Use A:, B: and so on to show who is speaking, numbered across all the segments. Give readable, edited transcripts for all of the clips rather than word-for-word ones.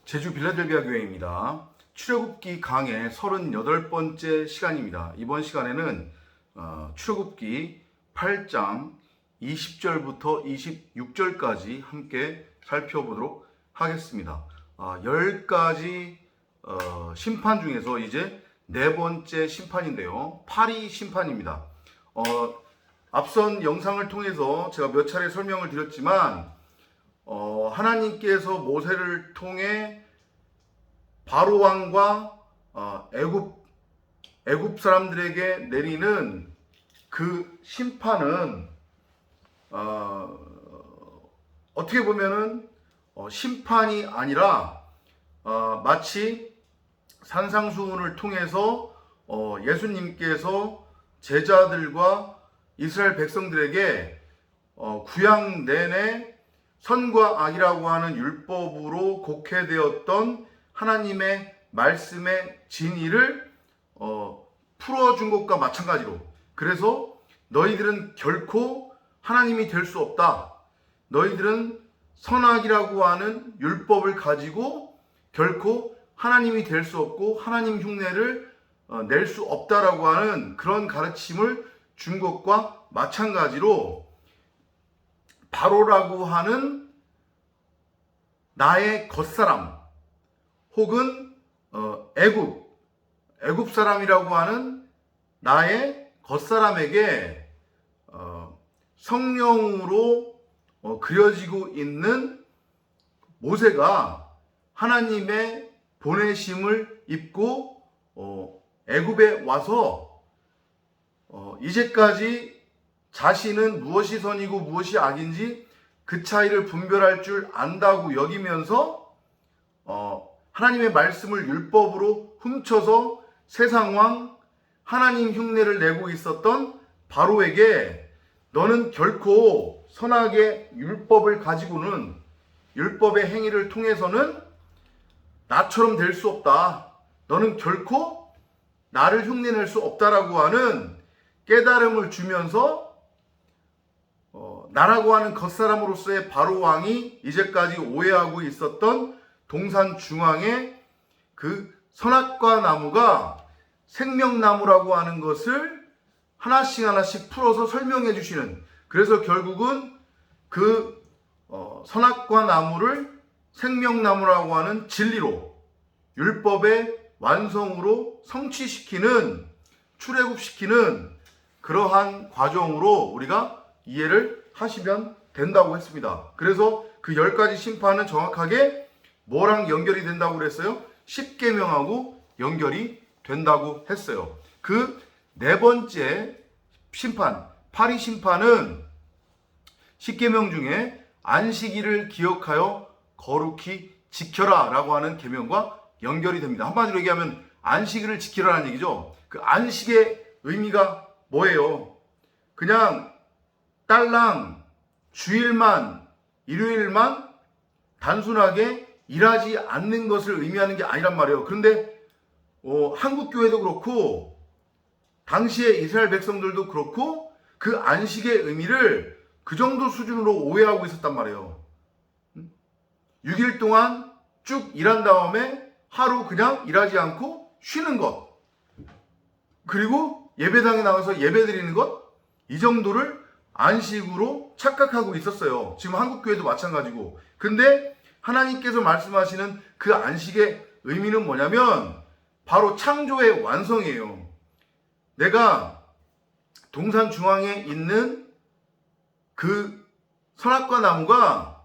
A: 제주 빌라델비아 교회입니다. 출애굽기 강의 38번째 시간입니다. 이번 시간에는 출애굽기 8장 20절부터 26절까지 함께 살펴보도록 하겠습니다. 10가지 심판 중에서 이제 네 번째 심판인데요. 파리 심판입니다. 앞선 영상을 통해서 제가 몇 차례 설명을 드렸지만 하나님께서 모세를 통해 바로 왕과 애굽 사람들에게 내리는 그 심판은 어떻게 보면은 심판이 아니라 마치 산상수훈을 통해서 예수님께서 제자들과 이스라엘 백성들에게 구약 내내 선과 악이라고 하는 율법으로 곡해되었던 하나님의 말씀의 진리를 풀어준 것과 마찬가지로, 그래서 너희들은 결코 하나님이 될 수 없다. 너희들은 선악이라고 하는 율법을 가지고 결코 하나님이 될 수 없고 하나님 흉내를 낼 수 없다라고 하는 그런 가르침을 준 것과 마찬가지로 바로라고 하는 나의 겉사람 혹은 애굽 사람이라고 하는 나의 겉사람에게 성령으로 그려지고 있는 모세가 하나님의 보내심을 입고 애굽에 와서 이제까지 자신은 무엇이 선이고 무엇이 악인지 그 차이를 분별할 줄 안다고 여기면서 하나님의 말씀을 율법으로 훔쳐서 세상왕 하나님 흉내를 내고 있었던 바로에게 너는 결코 선악의 율법을 가지고는, 율법의 행위를 통해서는 나처럼 될 수 없다. 너는 결코 나를 흉내낼 수 없다라고 하는 깨달음을 주면서 나라고 하는 겉사람으로서의 바로 왕이 이제까지 오해하고 있었던 동산 중앙에 그 선악과 나무가 생명나무라고 하는 것을 하나씩 풀어서 설명해 주시는, 그래서 결국은 그 선악과 나무를 생명나무라고 하는 진리로 율법의 완성으로 성취시키는, 출애굽시키는 그러한 과정으로 우리가 이해를 하시면 된다고 했습니다. 그래서 그 10가지 심판은 정확하게 뭐랑 연결이 된다고 그랬어요? 십계명하고 연결이 된다고 했어요. 그 네 번째 심판, 파리 심판은 십계명 중에 안식일을 기억하여 거룩히 지켜라 라고 하는 계명과 연결이 됩니다. 한마디로 얘기하면 안식일을 지키라는 얘기죠. 그 안식의 의미가 뭐예요? 그냥 딸랑 주일만, 일요일만 단순하게 일하지 않는 것을 의미하는 게 아니란 말이에요. 그런데 한국 교회도 그렇고 당시에 이스라엘 백성들도 그렇고 그 안식의 의미를 그 정도 수준으로 오해하고 있었단 말이에요. 6일 동안 쭉 일한 다음에 하루 그냥 일하지 않고 쉬는 것, 그리고 예배당에 나가서 예배 드리는 것, 이 정도를 안식으로 착각하고 있었어요. 지금 한국 교회도 마찬가지고. 근데 하나님께서 말씀하시는 그 안식의 의미는 뭐냐면 바로 창조의 완성이에요. 내가 동산 중앙에 있는 그 선악과 나무가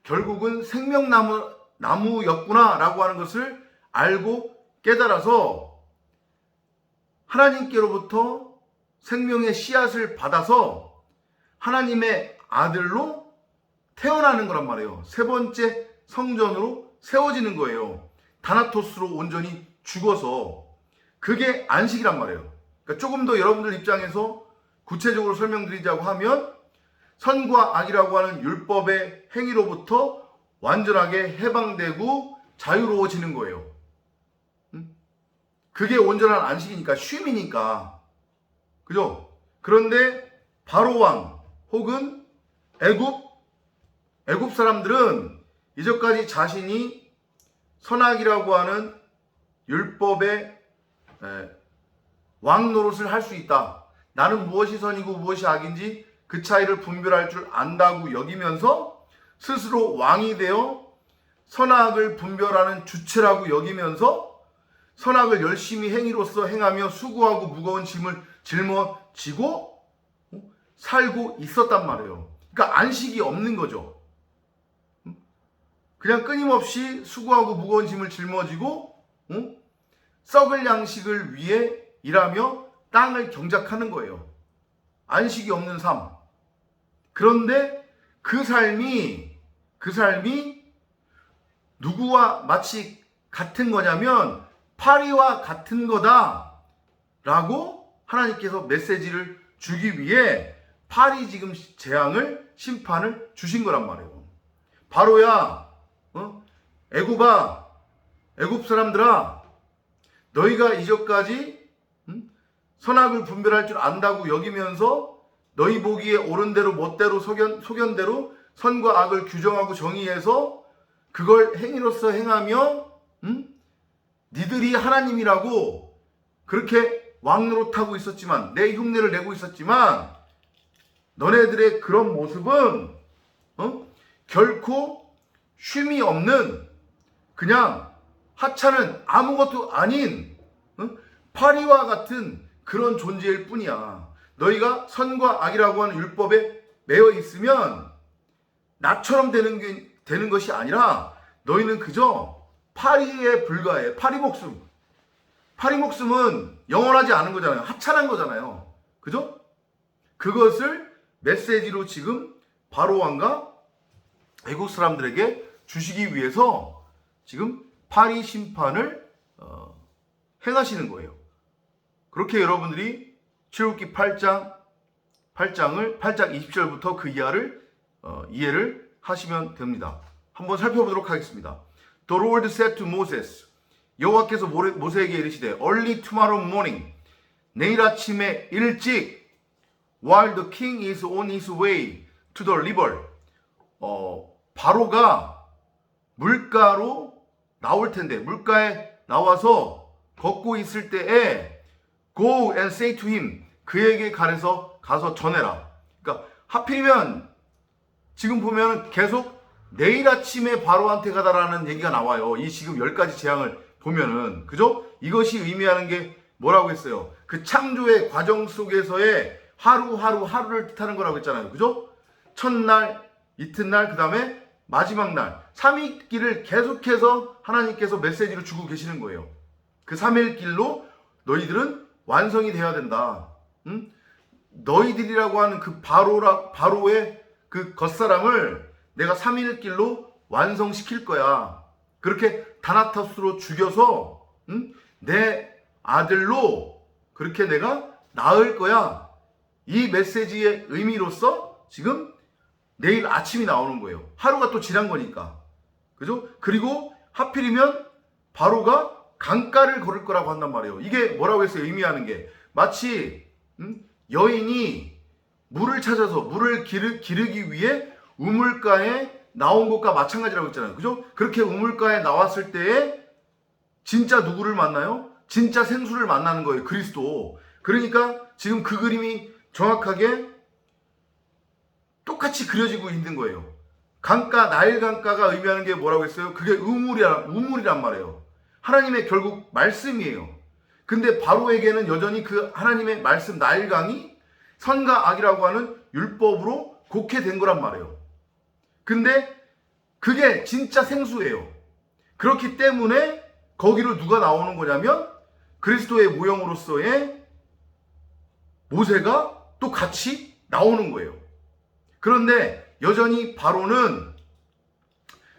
A: 결국은 생명나무였구나 라고 하는 것을 알고 깨달아서 하나님께로부터 생명의 씨앗을 받아서 하나님의 아들로 태어나는 거란 말이에요. 세 번째 성전으로 세워지는 거예요. 다나토스로 온전히 죽어서. 그게 안식이란 말이에요. 그러니까 조금 더 여러분들 입장에서 구체적으로 설명드리자고 하면 선과 악이라고 하는 율법의 행위로부터 완전하게 해방되고 자유로워지는 거예요. 그게 온전한 안식이니까, 쉼이니까. 그죠? 그런데 바로왕 혹은 애굽 사람들은 이제까지 자신이 선악이라고 하는 율법의 왕 노릇을 할 수 있다. 나는 무엇이 선이고 무엇이 악인지 그 차이를 분별할 줄 안다고 여기면서 스스로 왕이 되어 선악을 분별하는 주체라고 여기면서 선악을 열심히 행위로서 행하며 수고하고 무거운 짐을 짊어지고 살고 있었단 말이에요. 그러니까 안식이 없는 거죠. 그냥 끊임없이 수고하고 무거운 짐을 짊어지고 썩을 양식을 위해 일하며 땅을 경작하는 거예요. 안식이 없는 삶. 그런데 그 삶이 누구와 마치 같은 거냐면 파리와 같은 거다라고 하나님께서 메시지를 주기 위해 파리 지금 재앙을 심판을 주신 거란 말이에요. 바로야, 애굽아, 애굽 사람들아, 너희가 이전까지 선악을 분별할 줄 안다고 여기면서 너희 보기에 옳은 대로 멋대로 소견대로 선과 악을 규정하고 정의해서 그걸 행위로서 행하며 니들이 하나님이라고 그렇게 왕노릇하고 있었지만 내 흉내를 내고 있었지만 너네들의 그런 모습은 결코 쉼이 없는 그냥 하찮은 아무것도 아닌 파리와 같은 그런 존재일 뿐이야. 너희가 선과 악이라고 하는 율법에 매여 있으면 나처럼 되는 것이 아니라 너희는 그저 파리에 불과해. 파리 목숨. 파리 목숨은 영원하지 않은 거잖아요. 하찮은 거잖아요. 그죠? 그것을 메시지로 지금 바로 왕과 애국 사람들에게 주시기 위해서 지금 파리 심판을 행하시는 거예요. 그렇게 여러분들이 출애굽기 8장 20절부터 그 이해를 하시면 됩니다. 한번 살펴보도록 하겠습니다. The Lord said to Moses, 여호와께서 모세에게 이르시되 early tomorrow morning, 내일 아침에 일찍 while the king is on his way to the river, 바로가 물가로 나올 텐데 물가에 나와서 걷고 있을 때에 go and say to him, 그에게 가서 전해라. 그러니까 하필이면 지금 보면 계속 내일 아침에 바로한테 가다라는 얘기가 나와요. 이 지금 10가지 재앙을 보면은, 그죠? 이것이 의미하는 게 뭐라고 했어요? 그 창조의 과정 속에서의 하루를 뜻하는 거라고 했잖아요. 그죠? 첫날, 이튿날, 그 다음에 마지막 날, 3일길을 계속해서 하나님께서 메시지를 주고 계시는 거예요. 그 3일길로 너희들은 완성이 되어야 된다. 너희들이라고 하는 그 바로의 그 겉사람을 내가 3일길로 완성시킬 거야. 그렇게 다나타스로 죽여서 내 아들로 그렇게 내가 낳을 거야. 이 메시지의 의미로서 지금 내일 아침이 나오는 거예요. 하루가 또 지난 거니까. 그죠? 그리고 하필이면 바로가 강가를 걸을 거라고 한단 말이에요. 이게 뭐라고 했어요? 의미하는 게 마치 여인이 물을 찾아서 물을 기르기 위해 우물가에 나온 것과 마찬가지라고 했잖아요. 그죠? 그렇게 우물가에 나왔을 때에 진짜 누구를 만나요? 진짜 생수를 만나는 거예요. 그리스도. 그러니까 지금 그 그림이 정확하게 똑같이 그려지고 있는 거예요. 강가, 나일 강가가 의미하는 게 뭐라고 했어요? 그게 우물이란 말이에요. 하나님의 결국 말씀이에요. 근데 바로에게는 여전히 그 하나님의 말씀 나일강이 선과 악이라고 하는 율법으로 곡해된 거란 말이에요. 근데 그게 진짜 생수예요. 그렇기 때문에 거기로 누가 나오는 거냐면 그리스도의 모형으로서의 모세가 또 같이 나오는 거예요. 그런데 여전히 바로는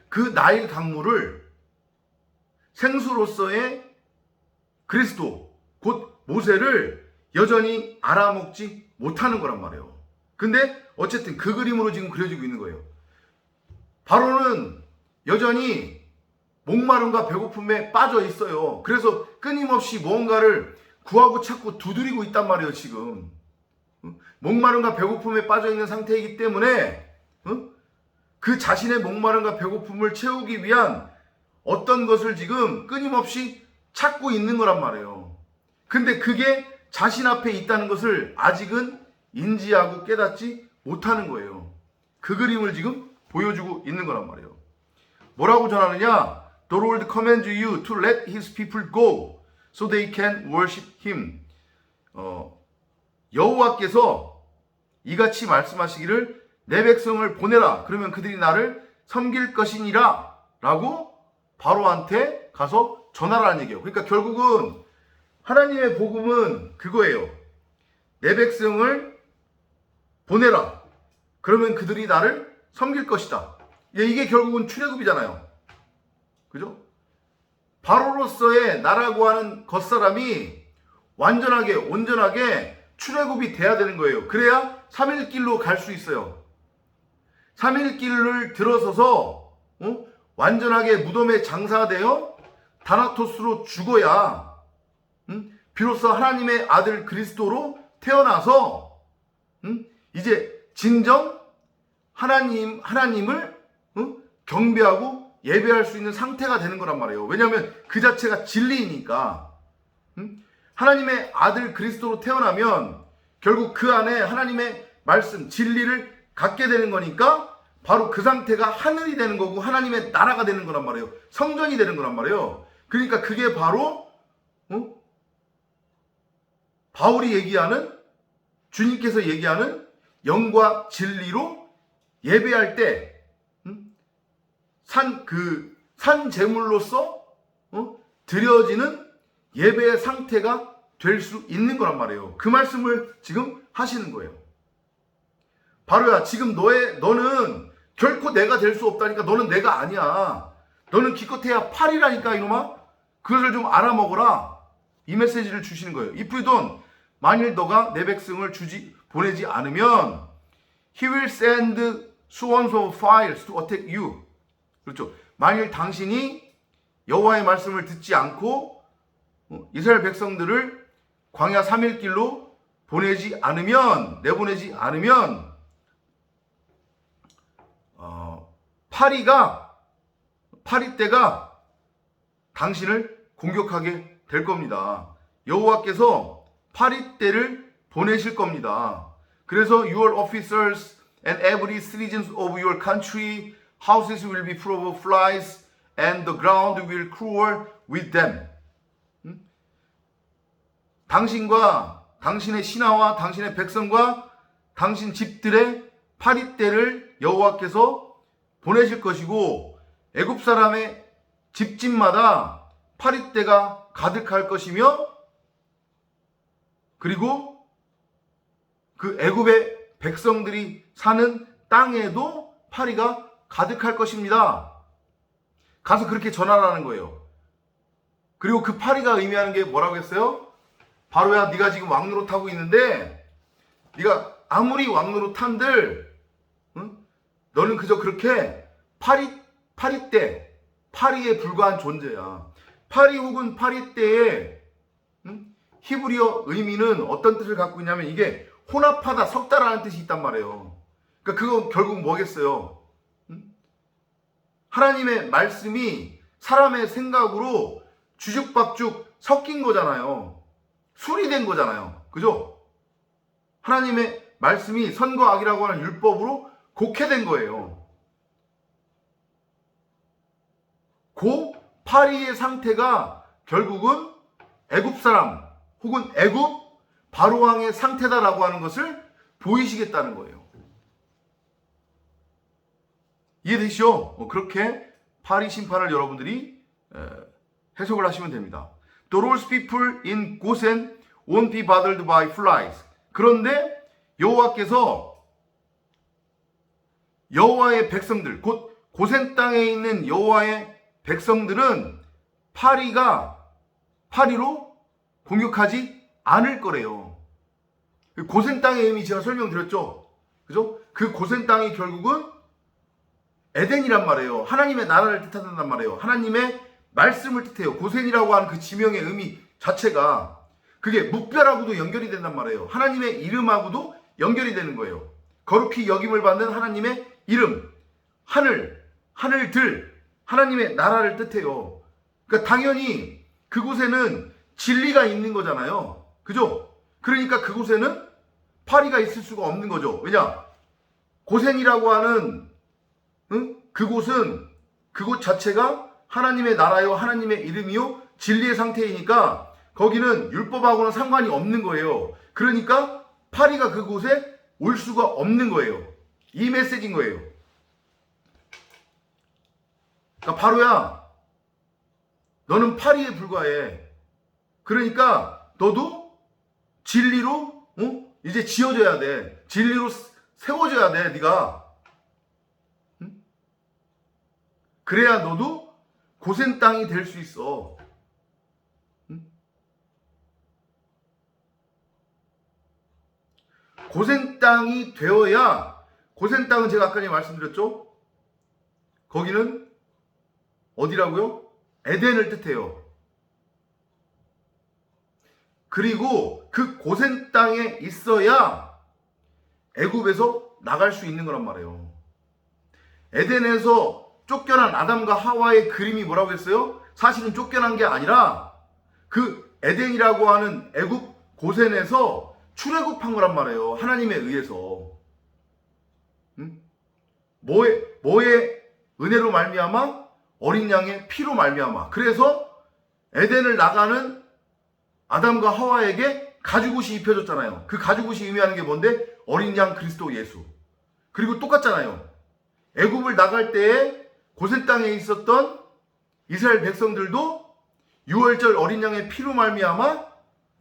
A: 그 나일 강물을 생수로서의 그리스도 곧 모세를 여전히 알아먹지 못하는 거란 말이에요. 근데 어쨌든 그 그림으로 지금 그려지고 있는 거예요. 바로는 여전히 목마름과 배고픔에 빠져 있어요. 그래서 끊임없이 무언가를 구하고 찾고 두드리고 있단 말이에요. 지금 목마름과 배고픔에 빠져 있는 상태이기 때문에 그 자신의 목마름과 배고픔을 채우기 위한 어떤 것을 지금 끊임없이 찾고 있는 거란 말이에요. 근데 그게 자신 앞에 있다는 것을 아직은 인지하고 깨닫지 못하는 거예요. 그 그림을 지금 보여주고 있는 거란 말이에요. 뭐라고 전하느냐? The Lord commands you to let his people go so they can worship him. 여호와께서 이같이 말씀하시기를 내 백성을 보내라. 그러면 그들이 나를 섬길 것이니라. 라고 바로한테 가서 전하라는 얘기예요. 그러니까 결국은 하나님의 복음은 그거예요. 내 백성을 보내라. 그러면 그들이 나를 섬길 것이다. 이게 결국은 출애굽이잖아요. 그죠? 바로로서의 나라고 하는 겉사람이 완전하게 온전하게 출애굽이 돼야 되는 거예요. 그래야 3일 길로 갈 수 있어요. 3일 길을 들어서서 완전하게 무덤에 장사되어 다나토스로 죽어야 비로소 하나님의 아들 그리스도로 태어나서 이제 진정 하나님을 경배하고 예배할 수 있는 상태가 되는 거란 말이에요. 왜냐하면 그 자체가 진리이니까. 하나님의 아들 그리스도로 태어나면 결국 그 안에 하나님의 말씀, 진리를 갖게 되는 거니까 바로 그 상태가 하늘이 되는 거고 하나님의 나라가 되는 거란 말이에요. 성전이 되는 거란 말이에요. 그러니까 그게 바로 바울이 얘기하는, 주님께서 얘기하는 영과 진리로 예배할 때 산 제물로서 드려지는 예배의 상태가 될 수 있는 거란 말이에요. 그 말씀을 지금 하시는 거예요. 바로야, 지금 너는 결코 내가 될 수 없다니까. 너는 내가 아니야. 너는 기껏해야 팔이라니까 이놈아. 그것을 좀 알아먹어라. 이 메시지를 주시는 거예요. If you don't, 만일 너가 내 백성을 보내지 않으면 He will send swans of fire to attack you. 그렇죠. 만일 당신이 여호와의 말씀을 듣지 않고 이스라엘 백성들을 광야 3일 길로 내보내지 않으면 파리떼가 당신을 공격하게 될 겁니다. 여호와께서 파리떼를 보내실 겁니다. 그래서 your officers and every citizens of your country houses will be full of flies and the ground will crawl with them. 당신과 당신의 신하와 당신의 백성과 당신 집들의 파리떼를 여호와께서 보내실 것이고 애굽 사람의 집집마다 파리떼가 가득할 것이며 그리고 그 애굽의 백성들이 사는 땅에도 파리가 가득할 것입니다. 가서 그렇게 전하라는 거예요. 그리고 그 파리가 의미하는 게 뭐라고 했어요? 바로야, 네가 지금 왕노릇 하고 있는데 네가 아무리 왕노릇 한들 너는 그저 그렇게 파리떼, 파리에 불과한 존재야. 파리 혹은 파리떼의 히브리어 의미는 어떤 뜻을 갖고 있냐면 이게 혼합하다, 섞다라는 뜻이 있단 말이에요. 그러니까 그건 결국 뭐겠어요? 하나님의 말씀이 사람의 생각으로 주죽박죽 섞인 거잖아요. 술이 된 거잖아요. 그죠? 하나님의 말씀이 선과 악이라고 하는 율법으로 곡해된 거예요. 그 파리의 상태가 결국은 애굽 사람 혹은 애굽 바로왕의 상태다라고 하는 것을 보이시겠다는 거예요. 이해되시죠? 그렇게 파리 심판을 여러분들이 해석을 하시면 됩니다. The Lord's people in Gosen won't be bothered by flies. 그런데 여호와께서 여호와의 백성들, 곧 고센 땅에 있는 여호와의 백성들은 파리로 공격하지 않을 거래요. 고센 땅의 의미 제가 설명드렸죠. 그죠? 그 고센 땅이 결국은 에덴이란 말이에요. 하나님의 나라를 뜻한단 말이에요. 하나님의 말씀을 뜻해요. 고센이라고 하는 그 지명의 의미 자체가 그게 묵별하고도 연결이 된단 말이에요. 하나님의 이름하고도 연결이 되는 거예요. 거룩히 여김을 받는 하나님의 이름, 하늘들, 하나님의 나라를 뜻해요. 그러니까 당연히 그곳에는 진리가 있는 거잖아요. 그죠? 그러니까 그곳에는 파리가 있을 수가 없는 거죠. 왜냐? 고센이라고 하는 그곳은 그곳 자체가 하나님의 나라요, 하나님의 이름이요, 진리의 상태이니까 거기는 율법하고는 상관이 없는 거예요. 그러니까 파리가 그곳에 올 수가 없는 거예요. 이 메시지인 거예요. 그러니까 바로야, 너는 파리에 불과해. 그러니까 너도 진리로 이제 지어져야 돼. 진리로 세워져야 돼, 네가. 응? 그래야 너도 고센 땅이 될 수 있어. 응? 고센 땅이 되어야, 고센 땅은 제가 아까 전에 말씀드렸죠? 거기는 어디라고요? 에덴을 뜻해요. 그리고 그 고센 땅에 있어야 애굽에서 나갈 수 있는 거란 말이에요. 에덴에서 쫓겨난 아담과 하와의 그림이 뭐라고 했어요? 사실은 쫓겨난 게 아니라 그 에덴이라고 하는 애굽 고센에서 출애굽한 거란 말이에요. 하나님에 의해서. 뭐의 은혜로 말미암아? 어린 양의 피로 말미암아. 그래서 에덴을 나가는 아담과 하와에게 가죽옷이 입혀졌잖아요. 그 가죽옷이 의미하는 게 뭔데? 어린 양 그리스도 예수. 그리고 똑같잖아요. 애굽을 나갈 때에 고센 땅에 있었던 이스라엘 백성들도 유월절 어린 양의 피로 말미암아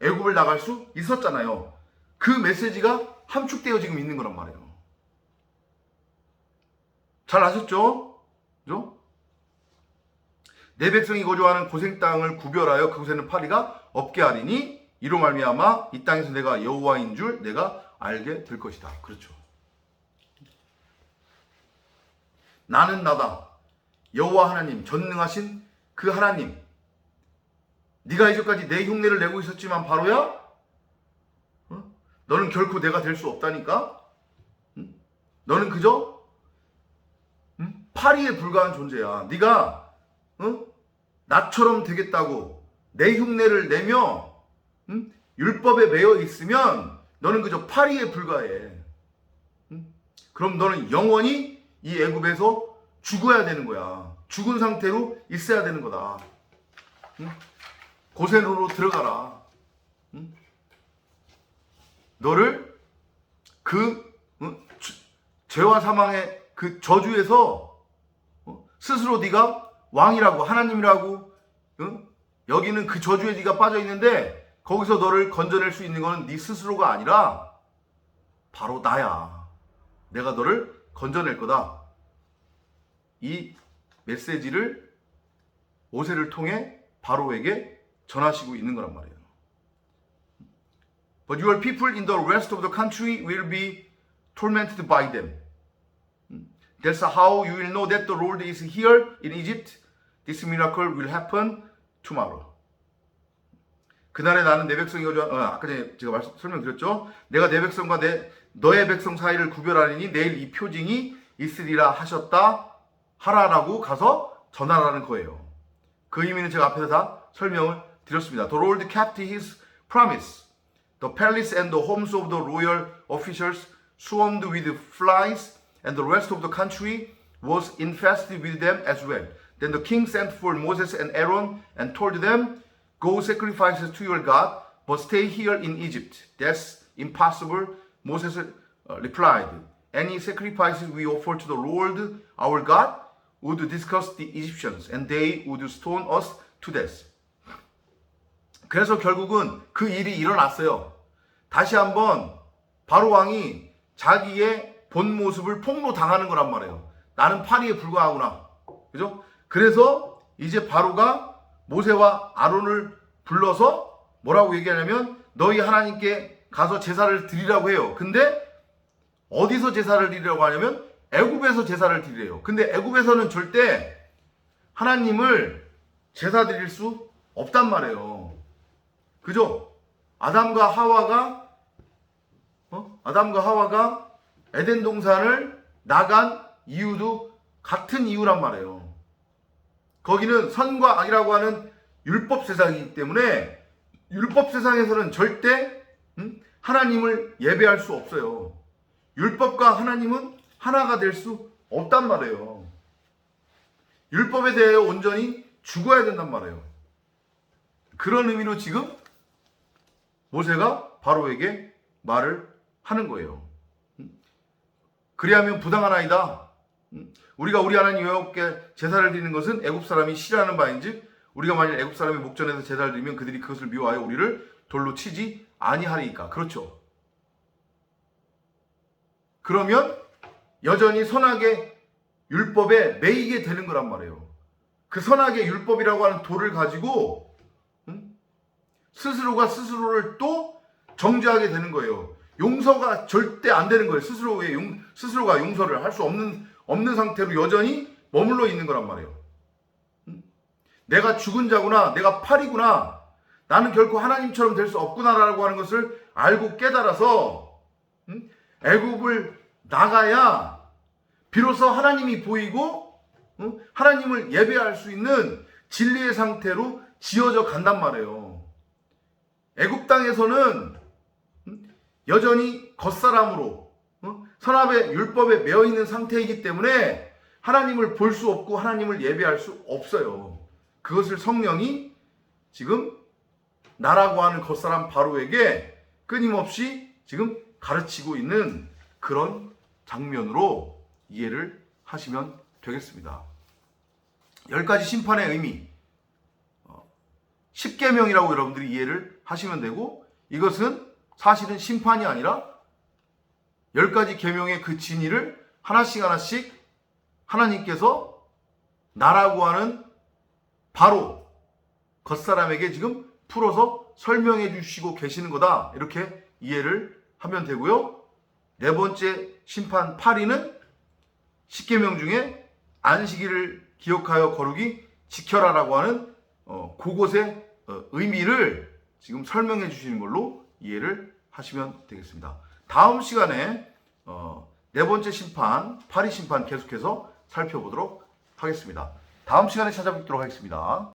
A: 애굽을 나갈 수 있었잖아요. 그 메시지가 함축되어 지금 있는 거란 말이에요. 잘 아셨죠? 그죠? 내 백성이 거주하는 고센 땅을 구별하여 그곳에는 파리가 없게 하리니 이로 말미암아 이 땅에서 내가 여호와인 줄 내가 알게 될 것이다. 그렇죠. 나는 나다. 여호와 하나님, 전능하신 그 하나님. 네가 이제까지 내 흉내를 내고 있었지만 바로야, 너는 결코 내가 될 수 없다니까. 너는 그저 파리에 불과한 존재야. 네가 나처럼 되겠다고 내 흉내를 내며 율법에 매여 있으면 너는 그저 파리에 불과해. 그럼 너는 영원히 이 애굽에서 죽어야 되는 거야. 죽은 상태로 있어야 되는 거다. 고센으로 들어가라. 너를 그 죄와 사망의 그 저주에서 스스로 네가 왕이라고, 하나님이라고, 여기는 그 저주에 네가 빠져 있는데 거기서 너를 건져낼 수 있는 것은 네 스스로가 아니라 바로 나야. 내가 너를 건져낼 거다. 이 메시지를 모세를 통해 바로에게 전하시고 있는 거란 말이에요. But your people in the rest of the country will be tormented by them. That's how you will know that the Lord is here in Egypt. This miracle will happen tomorrow. 그날에 나는 내 백성이 아까 전에 제가 설명드렸죠. 내가 내 백성과 너의 백성 사이를 구별하리니 내일 이 표징이 있으리라 하셨다 하라라고 가서 전하라는 거예요. 그 의미는 제가 앞에서 다 설명을 드렸습니다. The Lord kept his promise. The palace and the homes of the royal officials swarmed with flies, and the rest of the country was infested with them as well. Then the king sent for Moses and Aaron and told them, Go sacrifice to your God, but stay here in Egypt. That's impossible. Moses replied, Any sacrifices we offer to the Lord our God would disgust the Egyptians, and they would stone us to death. 그래서 결국은 그 일이 일어났어요. 다시 한번 바로 왕이 자기의 본 모습을 폭로당하는 거란 말이에요. 나는 파리에 불과하구나. 그죠? 그래서 이제 바로가 모세와 아론을 불러서 뭐라고 얘기하냐면 너희 하나님께 가서 제사를 드리라고 해요. 근데 어디서 제사를 드리라고 하냐면 애굽에서 제사를 드리래요. 근데 애굽에서는 절대 하나님을 제사 드릴 수 없단 말이에요. 그죠? 아담과 하와가 에덴 동산을 나간 이유도 같은 이유란 말이에요. 거기는 선과 악이라고 하는 율법 세상이기 때문에 율법 세상에서는 절대 하나님을 예배할 수 없어요. 율법과 하나님은 하나가 될 수 없단 말이에요. 율법에 대해 온전히 죽어야 된단 말이에요. 그런 의미로 지금 모세가 바로에게 말을 하는 거예요. 그리하면 부당하나이다. 우리가 우리 하나님 여호와께 제사를 드리는 것은 애굽 사람이 싫어하는 바인즉 우리가 만일 애굽 사람의 목전에서 제사를 드리면 그들이 그것을 미워하여 우리를 돌로 치지 아니하리이까. 그렇죠. 그러면 여전히 선악의 율법에 매이게 되는 거란 말이에요. 그 선악의 율법이라고 하는 돌을 가지고 스스로가 스스로를 또 정죄하게 되는 거예요. 용서가 절대 안 되는 거예요. 스스로가 용서를 할 수 없는 상태로 여전히 머물러 있는 거란 말이에요. 내가 죽은 자구나, 내가 팔이구나, 나는 결코 하나님처럼 될 수 없구나라고 하는 것을 알고 깨달아서 애굽을 나가야 비로소 하나님이 보이고 하나님을 예배할 수 있는 진리의 상태로 지어져 간단 말이에요. 애굽 땅에서는 여전히 겉사람으로 선악의 율법에 매여 있는 상태이기 때문에 하나님을 볼 수 없고 하나님을 예배할 수 없어요. 그것을 성령이 지금 나라고 하는 겉사람 바로에게 끊임없이 지금 가르치고 있는 그런 장면으로 이해를 하시면 되겠습니다. 10가지 심판의 의미, 10계명이라고 여러분들이 이해를 하시면 되고, 이것은 사실은 심판이 아니라 10가지 계명의 그 진리를 하나씩 하나씩 하나님께서 나라고 하는 바로 겉사람에게 지금 풀어서 설명해 주시고 계시는 거다, 이렇게 이해를 하면 되고요. 네 번째 심판 8위는 10계명 중에 안식일을 기억하여 거룩히 지켜라라고 하는 그것의 의미를 지금 설명해 주시는 걸로 이해를 하시면 되겠습니다. 다음 시간에 네 번째 심판, 8위 심판 계속해서 살펴보도록 하겠습니다. 다음 시간에 찾아뵙도록 하겠습니다.